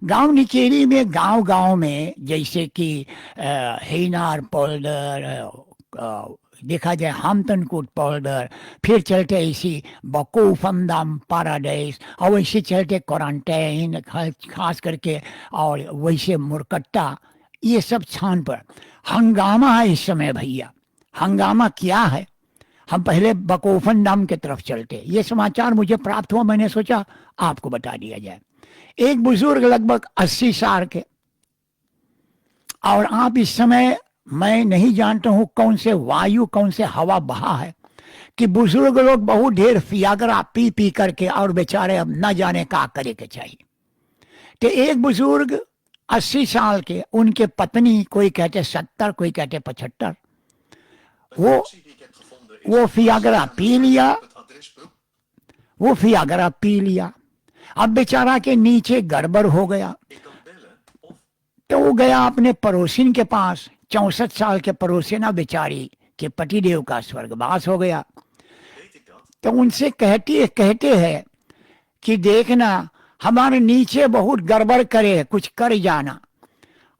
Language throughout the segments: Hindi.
गांव निकेरी में गांव गांव में जैसे कि हेनार पोल्डर, देखा जाए हाम्पटन-कोट पोल्डर, फिर चलते ऐसी बकोफंदाम पैराडाइज, और वैसे चलते क्वारंटाइन खास करके, और वैसे मुरकट्टा, ये सब छान पर हंगामा है इस समय भैया। हंगामा क्या है, हम पहले बकोफन डाम की तरफ चलते। ये समाचार मुझे प्राप्त हुआ, मैंने सोचा आपको बता दिया जाए। एक बुजुर्ग लगभग 80 साल के, और आप इस समय, मैं नहीं जानता हूं कौन से वायु कौन से हवा बहा है कि बुजुर्ग लोग बहुत ढेर फियागरा पी पी करके, और बेचारे अब न जाने का करे के चाहिए। तो एक बुजुर्ग 80 साल के, उनके पत्नी, कोई कहते 70, कोई कहते 75, वो फियागरा पी लिया, वो फियागरा पी लिया। अब बेचारा के नीचे गड़बड़ हो गया, तो वो गया अपने पड़ोसिन के पास। 64 साल के पड़ोसिना बेचारी के पतिदेव का स्वर्गवास हो गया। तो उनसे कहते हैं कि देखना, हमारे नीचे बहुत गड़बड़ करे, कुछ कर जाना।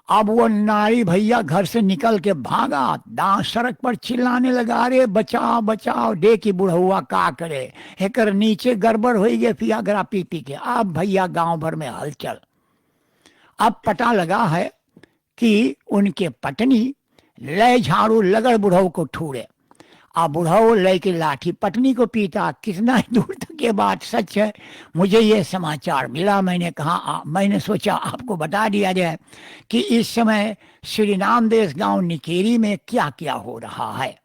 अब वो नारी भैया घर से निकल के भागा, दांत सड़क पर चिल्लाने लगा, अरे बचाओ बचाओ, देखी बुढ़हुआ का करे, एकर नीचे गड़बड़ हो गए फियागरा पी पी के। अब भैया गांव भर में हलचल। अब पता लगा है कि उनके पत्नी ले झाड़ू लगड़ बुढ़ऊ को ठूरे, अब बुढ़ऊ ले के लाठी पत्नी को पीता। कितना दूर तक ये बात सच है, मुझे ये समाचार मिला, मैंने कहा मैंने सोचा आपको बता दिया जाए कि इस समय श्रीनाम देश गांव निकेरी में क्या क्या हो रहा है।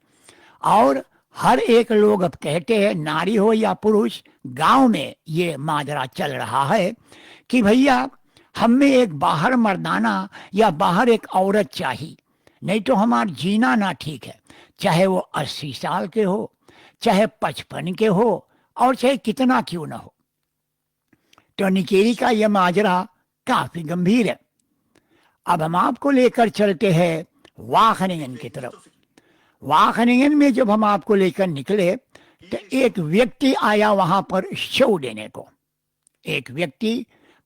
और हर एक लोग अब कहते हैं, नारी हो या पुरुष, गांव में ये माजरा चल रहा है कि भैया हमें एक बाहर मर्दाना या बाहर एक औरत चाहिए, नहीं तो हमारा जीना ना ठीक है। चाहे वो 80 साल के हो, चाहे 55 के हो, और चाहे कितना क्यों ना हो। तो निकेरी का यह माजरा काफी गंभीर है। अब हम आपको लेकर चलते हैं वाखनिंगन की तरफ। वाखनिंगन में जब हम आपको लेकर निकले, तो एक व्यक्ति आया वहां पर शो देने को। एक व्यक्ति,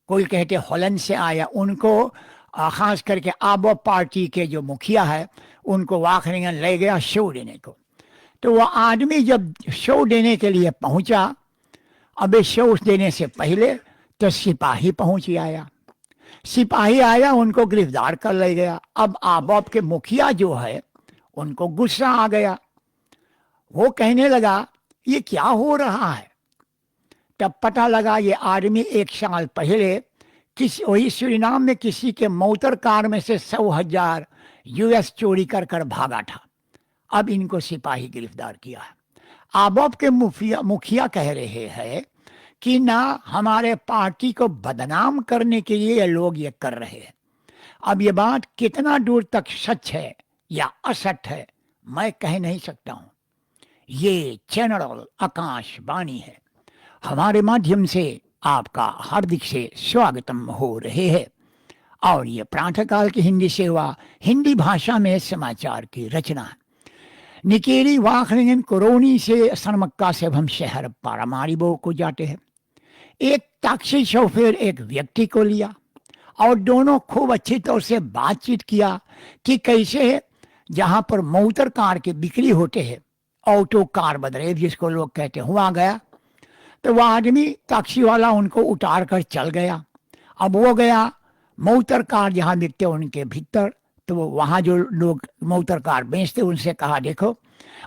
कोई कहते हॉलैंड से आया, उनको खास करके आबो पार्टी के जो मुखिया है, उनको वाखनिंगन ले गया शो देने को। तो वह आदमी जब शो देने के लिए पहुंचा, अब शो देने से पहले तो सिपाही पहुंच आया। सिपाही आया, उनको गिरफ्तार कर ले गया। अब आबोप के मुखिया जो है, उनको गुस्सा आ गया। वो कहने लगा ये क्या हो रहा है। तब पता लगा ये आदमी 1 साल पहले किसी वही सूरीनाम में किसी के मोटर कार में से 100,000 US चोरी कर कर भागा था। अब इनको सिपाही गिरफ्तार किया है। आबोप के मुखिया कह रहे हैं कि ना, हमारे पार्टी को बदनाम करने के लिए ये लोग ये कर रहे हैं। अब ये बात कितना दूर तक सच है या असत्य है, मैं कह नहीं सकता हूं। ये चैनल आकाशवाणी है, हमारे माध्यम से आपका हार्दिक से स्वागतम हो रहे हैं। और ये प्रातःकाल की हिंदी सेवा, हिंदी भाषा में समाचार की रचना है। निकेरी वाखनिंगन कोरोनी से सनमक्का से हम शहर पारामारिबो को जाते हैं। एक टैक्सी शोफर एक व्यक्ति को लिया, और दोनों खूब अच्छी तरह से बातचीत किया कि कैसे जहां पर मोटर कार की बिक्री होते हैं, ऑटो कार बदरेव जिसको लोग कहते हैं, वहां गया। तो वह आदमी टैक्सी वाला उनको उतार कर चल गया। अब वो गया मोटर कार जहाँ बिकते उनके भीतर, तो वो वहाँ जो लोग मोटर कार बेचते उनसे कहा, देखो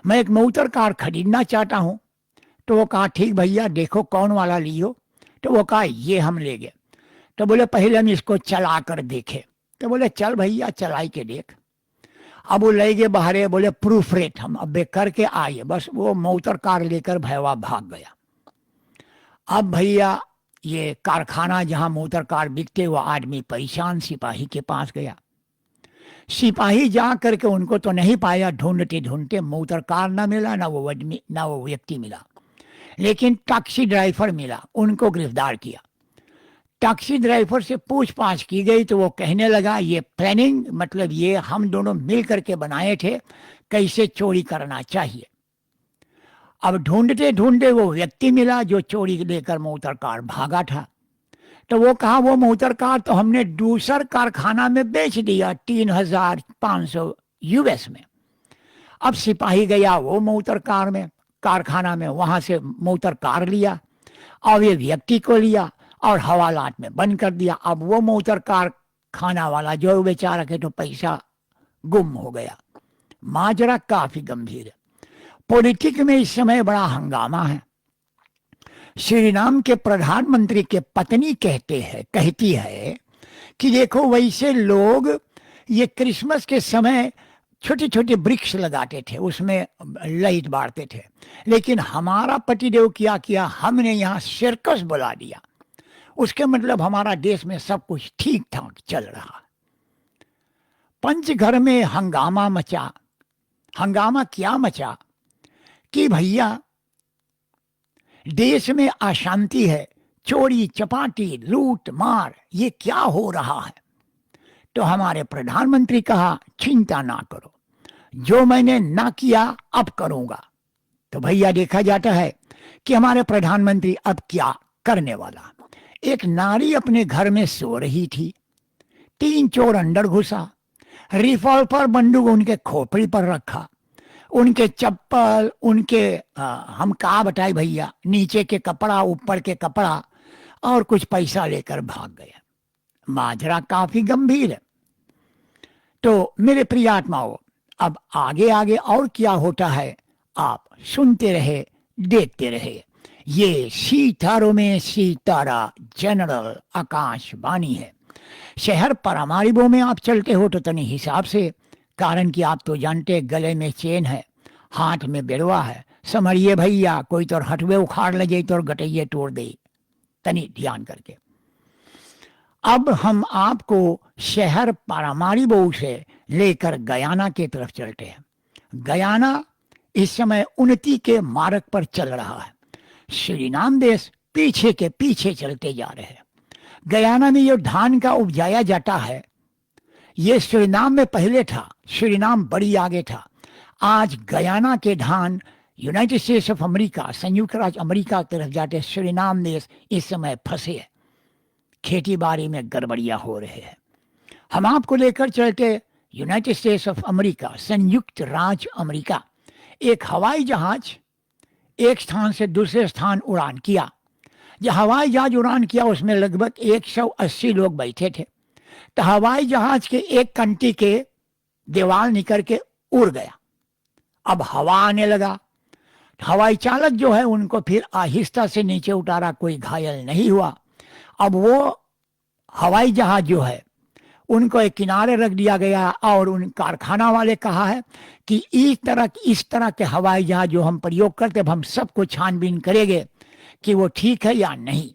मैं एक मोटर कार खरीदना चाहता हूँ। तो वो कहा ठीक भैया, देखो कौन वाला लियो। तो वो कहा ये हम ले गए। तो बोले पहले हम इसको चला कर देखे। तो बोले चल भैया चलाई के देख। अब वो ले गए बाहर, बोले प्रूफ रेट हम अब करके आइए। बस वो मोटर कार लेकर भैया भाग गया। अब भैया ये कारखाना जहां मोटर कार बिकते, वो आदमी परेशान सिपाही के पास गया। सिपाही जा करके उनको तो नहीं पाया, ढूंढते ढूंढते मोटर कार ना मिला, ना वो आदमी ना वो व्यक्ति मिला, लेकिन टैक्सी ड्राइवर मिला। उनको गिरफ्तार किया। टैक्सी ड्राइवर से पूछताछ की गई तो वो कहने लगा ये प्लानिंग, मतलब ये हम दोनों मिल करके बनाए थे कैसे चोरी करना चाहिए। अब ढूंढते ढूंढते वो व्यक्ति मिला जो चोरी लेकर मोटर कार भागा था। तो वो कहा वो मोटर कार तो हमने दूसर कारखाना में बेच दिया 3,500 यूएस में। अब सिपाही गया वो मोटर कार में कारखाना में, वहां से मोटर कार लिया और ये व्यक्ति को लिया और हवालात में बंद कर दिया। अब वो मोटर कार खाना वाला जो बेचारा के तो पैसा गुम हो गया। माजरा काफी गंभीर है। पॉलिटिक में इस समय बड़ा हंगामा है। सूरीनाम के प्रधानमंत्री के पत्नी कहती है कि देखो वैसे लोग ये क्रिसमस के समय छोटे छोटे वृक्ष लगाते थे, उसमें लाइट बांटते थे, लेकिन हमारा पतिदेव क्या किया, हमने यहाँ सर्कस बुला दिया। उसके मतलब हमारा देश में सब कुछ ठीक ठाक चल रहा। पंचघर में हंगामा मचा। हंगामा क्या मचा कि भैया देश में अशांति है, चोरी चपाटी लूट मार, ये क्या हो रहा है। तो हमारे प्रधानमंत्री कहा चिंता ना करो, जो मैंने ना किया अब करूंगा। तो भैया देखा जाता है कि हमारे प्रधानमंत्री अब क्या करने वाला। एक नारी अपने घर में सो रही थी, 3 चोर अंदर घुसा, रिवॉल्वर बंदूक उनके खोपड़ी पर रखा, उनके चप्पल उनके हम कहा बताए भैया, नीचे के कपड़ा ऊपर के कपड़ा और कुछ पैसा लेकर भाग गया। माजरा काफी गंभीर है। तो मेरे प्रिय आत्माओं, अब आगे आगे और क्या होता है आप सुनते रहे, देखते रहे। ये सीतारों में सीतारा जनरल आकाशवाणी है। शहर पारामारिबो में आप चलते हो तो तनी हिसाब से, कारण कि आप तो जानते गले में चेन है, हाथ में बेड़वा है, समझिए भैया कोई तो हटवे उखाड़ लगे तो गटैये तोड़ दे, तनी ध्यान करके। अब हम आपको शहर पारामारिबो से लेकर गयाना की तरफ चलते हैं। गयाना इस समय उन्नति के मार्ग पर चल रहा है। सूरीनाम देश पीछे के पीछे चलते जा रहे हैं। गयाना में जो धान का उपजाया जाता है, ये सूरीनाम में पहले था, सूरीनाम बड़ी आगे था। आज गयाना के धान यूनाइटेड स्टेट्स ऑफ अमेरिका, संयुक्त राज्य अमेरिका की तरफ जाते। सूरीनाम देश इस समय फंसे है, खेती बाड़ी में गड़बड़ियां हो रहे हैं। हम आपको लेकर चलते यूनाइटेड स्टेट्स ऑफ अमेरिका, संयुक्त राज्य अमेरिका। एक हवाई जहाज एक स्थान से दूसरे स्थान उड़ान किया। जब हवाई जहाज उड़ान किया उसमें लगभग 180 लोग बैठे थे। तो हवाई जहाज के एक कंटी के दीवार निकल के उड़ गया। अब हवा आने लगा, हवाई चालक जो है उनको फिर आहिस्ता से नीचे उतारा, कोई घायल नहीं हुआ। अब वो हवाई जहाज जो है उनको एक किनारे रख दिया गया और उन कारखाना वाले कहा है कि इस तरह के हवाई जहाज जो हम प्रयोग करते, अब हम सबको छानबीन करेंगे कि वो ठीक है या नहीं।